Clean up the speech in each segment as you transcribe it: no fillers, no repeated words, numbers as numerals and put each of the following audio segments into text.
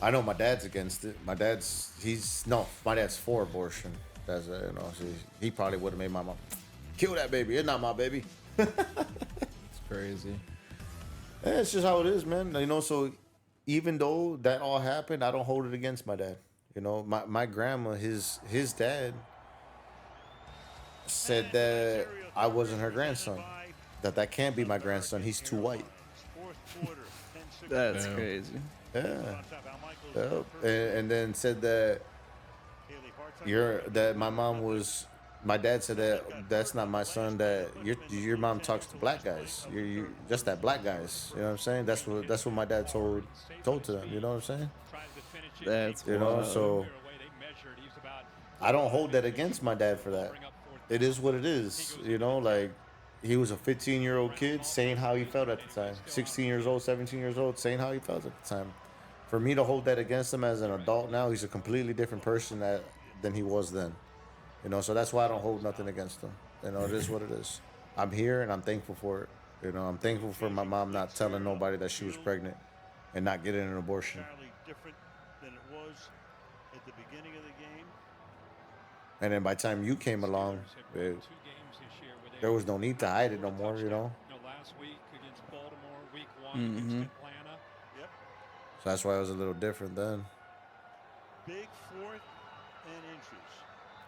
I know my dad's against it. My dad's for abortion. That's so he probably would have made my mom kill that baby. It's not my baby. It's crazy. Yeah, it's just how it is, man. So even though that all happened, I don't hold it against my dad. My grandma, his dad said that I wasn't her grandson. That can't be my grandson. He's too white. That's Damn. crazy. Yeah. Yep. And then said that my mom was. My dad said that that's not my son. That your mom talks to black guys. You just that black guys. You know what I'm saying? That's what my dad told to them. You know what I'm saying? That's wild. So I don't hold that against my dad for that. It is what it is. Like he was a 15-year-old kid saying how he felt at the time. 16 years old, 17 years old, saying how he felt at the time. For me to hold that against him as an adult now, he's a completely different person than he was then. So that's why I don't hold nothing against him. It is what it is. I'm here and I'm thankful for it. I'm thankful for my mom not telling nobody that she was pregnant and not getting an abortion. Different than it was at the beginning of the game. And then by the time you came along, there was no need to hide it no more. Last week against Baltimore, week one Mm-hmm. against Atlanta. Yep. So that's why it was a little different then. Big fourth and inches.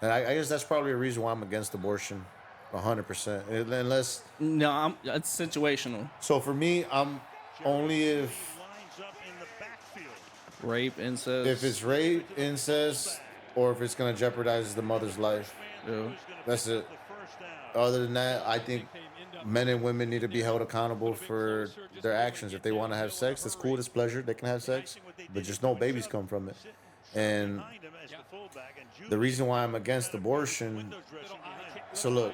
And I guess that's probably a reason why I'm against abortion, 100%. Unless, No, it's situational. so for me, I'm only Lines up in the backfield. Rape, incest. if it's rape, incest, or if it's gonna jeopardize the mother's life. Yeah. That's it. Other than that, I think men and women need to be held accountable for their actions. If they want to have sex, that's cool. It's pleasure. They can have sex, but just no babies come from it. And the reason why I'm against abortion. So look,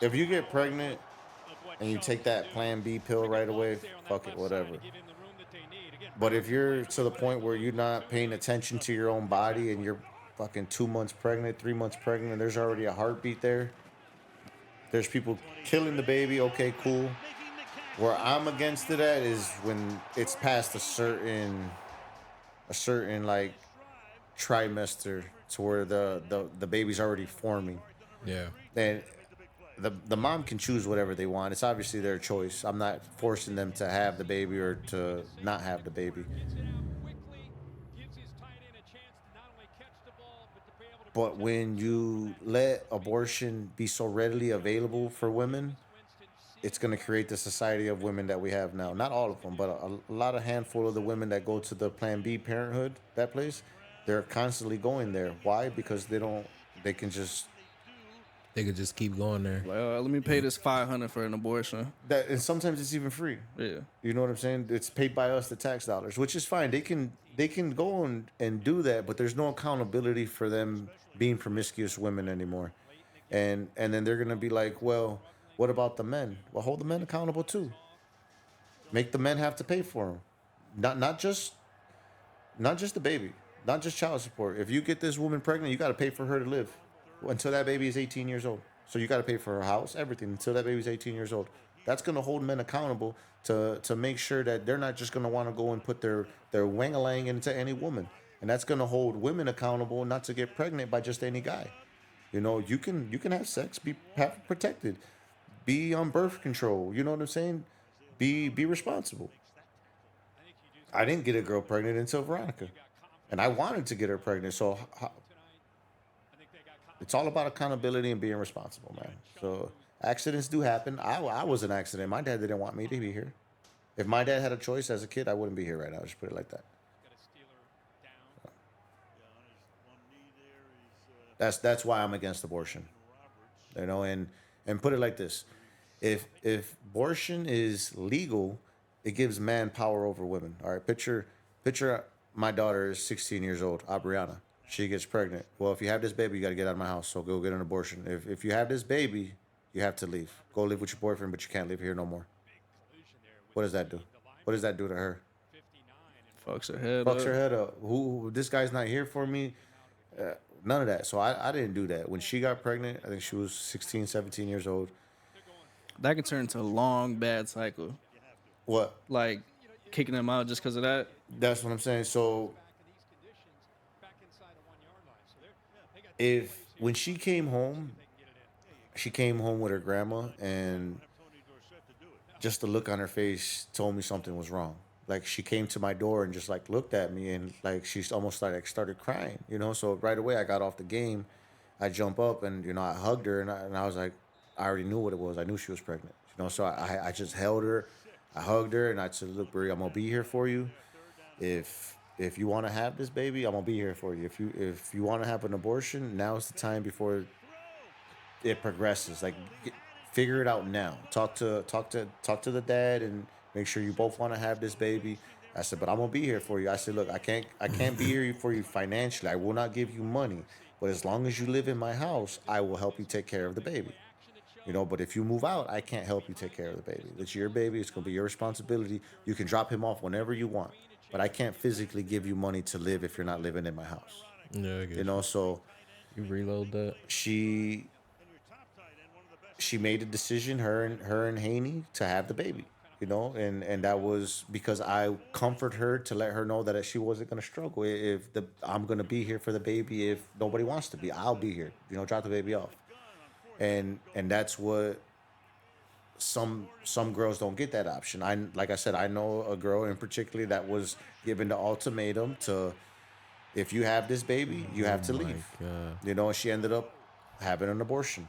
if you get pregnant and you take that Plan B pill right away, fuck it, whatever. But if you're to the point where you're not paying attention to your own body and you're fucking 2 months pregnant, 3 months pregnant, and there's already a heartbeat there, there's people killing the baby, okay, cool. Where I'm against it at is when it's past a certain like trimester to where the baby's already forming. Yeah. And the mom can choose whatever they want. It's obviously their choice. I'm not forcing them to have the baby or to not have the baby. But when you let abortion be so readily available for women, it's going to create the society of women that we have now. Not all of them, but a lot of handful of the women that go to the Plan B Parenthood, that place, they're constantly going there. Why? Because they can just They could just keep going there. Well, let me pay this $500 for an abortion. and sometimes it's even free. Yeah. You know what I'm saying? It's paid by us, the tax dollars, which is fine. They can go and do that, but there's no accountability for them being promiscuous women anymore. And then they're gonna be like, well, what about the men? Well, hold the men accountable too. Make the men have to pay for them, not just the baby, not just child support. If you get this woman pregnant, you got to pay for her to live until that baby is 18 years old. So you got to pay for her house, everything until that baby's 18 years old. That's going to hold men accountable to make sure that they're not just going to want to go and put their wang-a-lang into any woman. And that's going to hold women accountable not to get pregnant by just any guy. You can have sex, have protected, be on birth control. You know what I'm saying? Be responsible. I didn't get a girl pregnant until Veronica, and I wanted to get her pregnant. So it's all about accountability and being responsible, man. So accidents do happen. I was an accident. My dad didn't want me to be here. If my dad had a choice as a kid, I wouldn't be here right now. Just put it like that. That's why I'm against abortion. And put it like this: if abortion is legal, it gives man power over women. All right, picture my daughter is 16 years old, Abriana. She gets pregnant. Well, if you have this baby, you got to get out of my house. So go get an abortion. If you have this baby, you have to leave. Go live with your boyfriend, but you can't live here no more. What does that do? What does that do to her? Fucks her head Fucks up. her head up. Who? This guy's not here for me. None of that. So I didn't do that. When she got pregnant, I think she was 16, 17 years old. That can turn into a long, bad cycle. What? Like, kicking them out just because of that. That's what I'm saying. So if when she came home, she came home with her grandma, and just the look on her face told me something was wrong. Like she came to my door and just like looked at me, and like she's almost like started crying, you know. So right away I got off the game, I jump up and I hugged her, and I was like, I already knew what it was. I knew she was pregnant, you know. So I just held her, I hugged her, and I said, look, Brie, I'm gonna be here for you. If you want to have this baby, I'm gonna be here for you. If you want to have an abortion, now is the time before it progresses. Like, figure it out now. Talk to the dad and make sure you both want to have this baby. I said, but I'm gonna be here for you. I said, look, I can't be here for you financially. I will not give you money, but as long as you live in my house, I will help you take care of the baby. You know, but if you move out, I can't help you take care of the baby. It's your baby. It's gonna be your responsibility. You can drop him off whenever you want, but I can't physically give you money to live if you're not living in my house. Yeah, I You get know, so you reload that. she she made a decision, her and Haney, to have the baby. You know, and that was because I comfort her to let her know that she wasn't gonna struggle. If the I'm gonna be here for the baby. If nobody wants to be, I'll be here. You know, drop the baby off. And that's what some girls don't get that option. I like I said, I know a girl in particular that was given the ultimatum to, if you have this baby, you have to Oh my leave. god. You know, and she ended up having an abortion.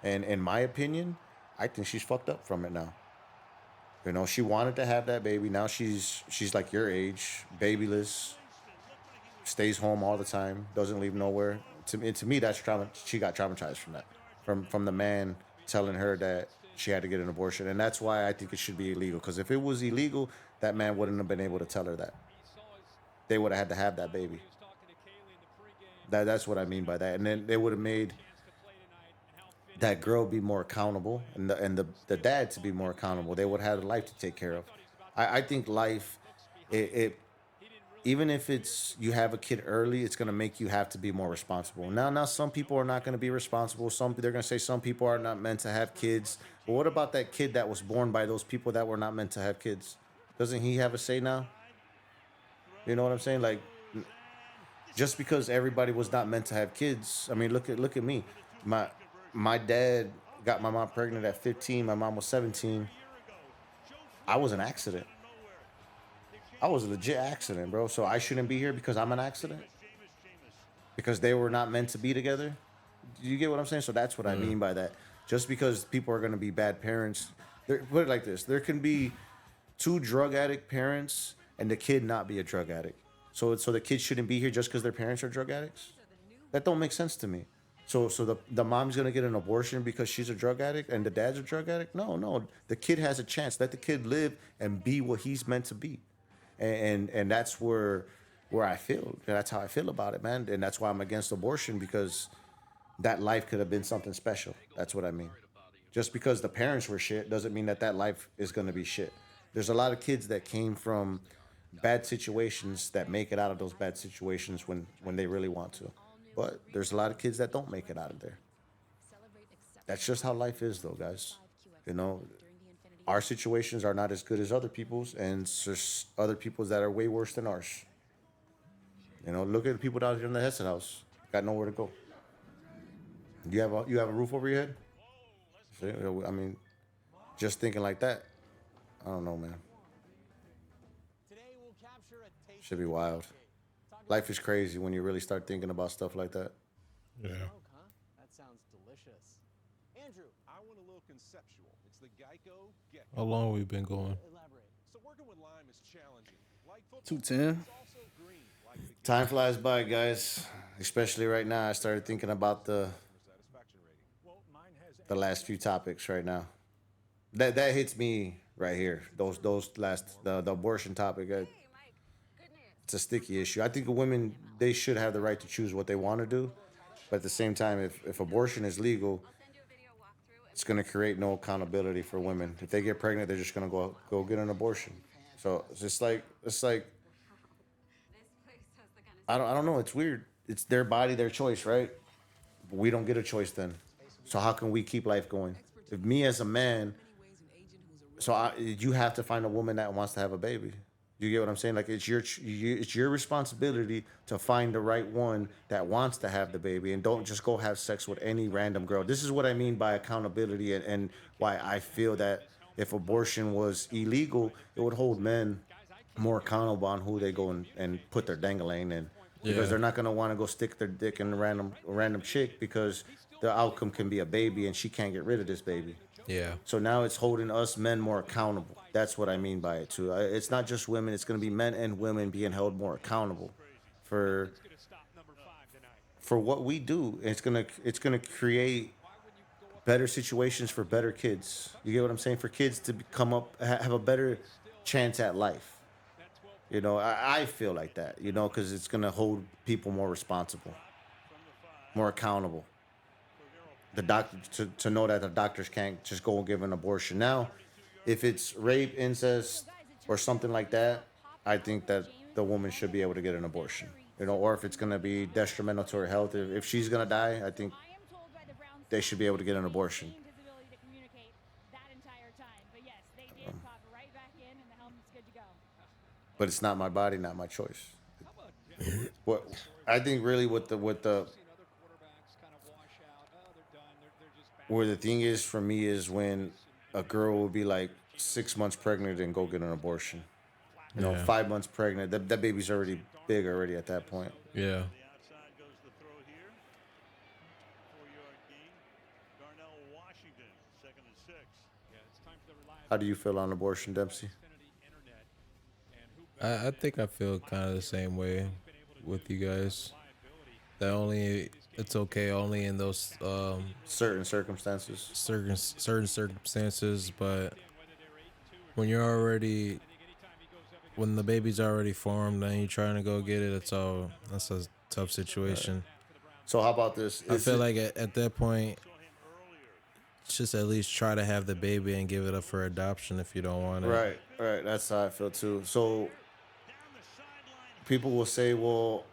And in my opinion, I think she's fucked up from it now. You know, she wanted to have that baby. Now she's like your age, babyless, stays home all the time, doesn't leave nowhere. To me, that's trauma. She got traumatized from that, from the man telling her that she had to get an abortion, and that's why I think it should be illegal. Because if it was illegal, that man wouldn't have been able to tell her that. They would have had to have that baby. That's what I mean by that, and then they would have made that girl be more accountable, and the dad to be more accountable. They would have had a life to take care of. I think life, it even if it's you have a kid early, it's gonna make you have to be more responsible. Now some people are not gonna be responsible. Some they're gonna say some people are not meant to have kids. But what about that kid that was born by those people that were not meant to have kids? Doesn't he have a say now? You know what I'm saying? Like, just because everybody was not meant to have kids. I mean, look at me. My my dad got my mom pregnant at 15. My mom was 17. I was an accident. I was a legit accident, bro. So I shouldn't be here because I'm an accident? Because they were not meant to be together? Do you get what I'm saying? So that's what I mean by that. Just because people are going to be bad parents, put it like this: there can be two drug addict parents and the kid not be a drug addict. So the kid shouldn't be here just because their parents are drug addicts? That don't make sense to me. So the mom's gonna get an abortion because she's a drug addict and the dad's a drug addict? No. The kid has a chance. Let the kid live and be what he's meant to be. And that's where I feel. That's how I feel about it, man. And that's why I'm against abortion, because that life could have been something special. That's what I mean. Just because the parents were shit doesn't mean that life is gonna be shit. There's a lot of kids that came from bad situations that make it out of those bad situations when they really want to. But there's a lot of kids that don't make it out of there. That's just how life is, though, guys. You know, our situations are not as good as other people's, and there's other people's that are way worse than ours. You know, look at the people down here in the Hessen house. Got nowhere to go. You have a roof over your head? See, I mean, just thinking like that, I don't know, man. Should be wild. Life is crazy when you really start thinking about stuff like that. Yeah. That sounds delicious. Andrew, I went a little conceptual. It's the Geico Gecko. How long we been going? elaborate. So working with lime is challenging. Like football, 210. it's also green. Like the Time flies by, guys. Especially right now. I started thinking about the satisfaction rating. Well, mine has the last few topics right now. That hits me right here. Those last the abortion topic. It's a sticky issue. I think women, they should have the right to choose what they want to do, but at the same time, if abortion is legal, it's going to create no accountability for women. If they get pregnant, they're just going to go get an abortion. So it's like I don't know. It's weird. It's their body, their choice, right? But we don't get a choice then. So how can we keep life going? If me as a man, you have to find a woman that wants to have a baby. You get what I'm saying? Like it's your responsibility to find the right one that wants to have the baby, and don't just go have sex with any random girl. This is what I mean by accountability, and why I feel that if abortion was illegal, it would hold men more accountable on who they go and put their dangling in, because Yeah. they're not gonna want to go stick their dick in a random chick, because the outcome can be a baby and she can't get rid of this baby. Yeah. So now it's holding us men more accountable. That's what I mean by it too. It's not just women; it's going to be men and women being held more accountable for what we do. It's gonna create better situations for better kids. You get what I'm saying? For kids to come up, have a better chance at life. You know, I feel like that. You know, because it's gonna hold people more responsible, more accountable. The doctor to know that the doctors can't just go and give an abortion. Now, if it's rape, incest, or something like that, I think that the woman should be able to get an abortion. You know, or if it's gonna be detrimental to her health, if she's gonna die, I think they should be able to get an abortion. But it's not my body, not my choice. What I think really where the thing is for me is when a girl will be like 6 months pregnant and go get an abortion. You know, Yeah. 5 months pregnant. That baby's already big already at that point. Yeah. The outside goes the throw here. 4-yard gain. Darnell Washington, 2nd and 6. How do you feel on abortion, Dempsey? I think I feel kind of the same way with you guys. That only it's okay only in those Certain circumstances. certain circumstances, but when the baby's already formed and you're trying to go get it, that's a tough situation. So how about this? I feel like at that point, just at least try to have the baby and give it up for adoption if you don't want it. right. That's how I feel too. So people will say, well,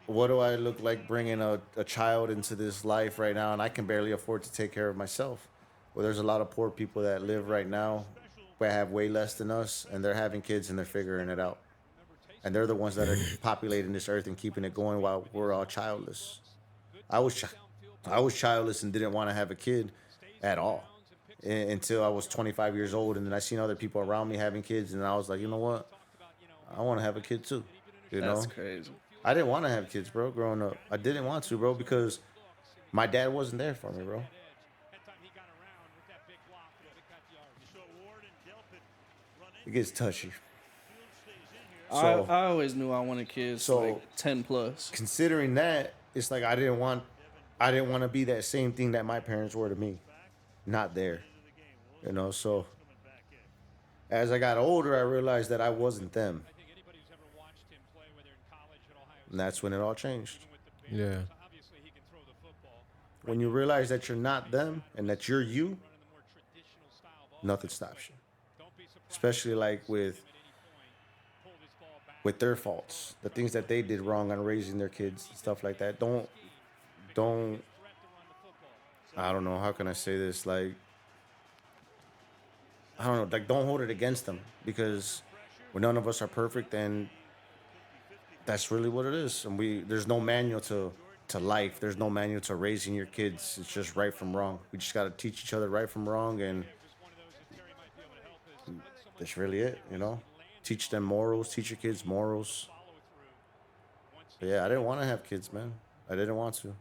what do I look like bringing a child into this life right now, and I can barely afford to take care of myself? Well, there's a lot of poor people that live right now that have way less than us, and they're having kids and they're figuring it out. And they're the ones that are populating this earth and keeping it going while we're all childless. I was childless and didn't want to have a kid at all until I was 25 years old, and then I seen other people around me having kids, and I was like, you know what? I want to have a kid too. You know? That's crazy. I didn't want to have kids, bro, growing up. I didn't want to, bro, because my dad wasn't there for me, bro. It gets touchy. So, I always knew I wanted kids. So- Like 10 plus. considering that, it's like I didn't want to be that same thing that my parents were to me. Not there. You know, so as I got older, I realized that I wasn't them. And that's when it all changed. Yeah. When you realize that you're not them and that you're you, nothing stops you. Especially like with their faults, the things that they did wrong on raising their kids, stuff like that. Don't I don't know, how can I say this? Like, I don't know, like don't hold it against them, because when none of us are perfect, and that's really what it is. And there's no manual to life. There's no manual to raising your kids. It's just right from wrong. We just got to teach each other right from wrong, and that's really it, you know? Teach them morals, teach your kids morals. But yeah, I didn't want to have kids, man. I didn't want to.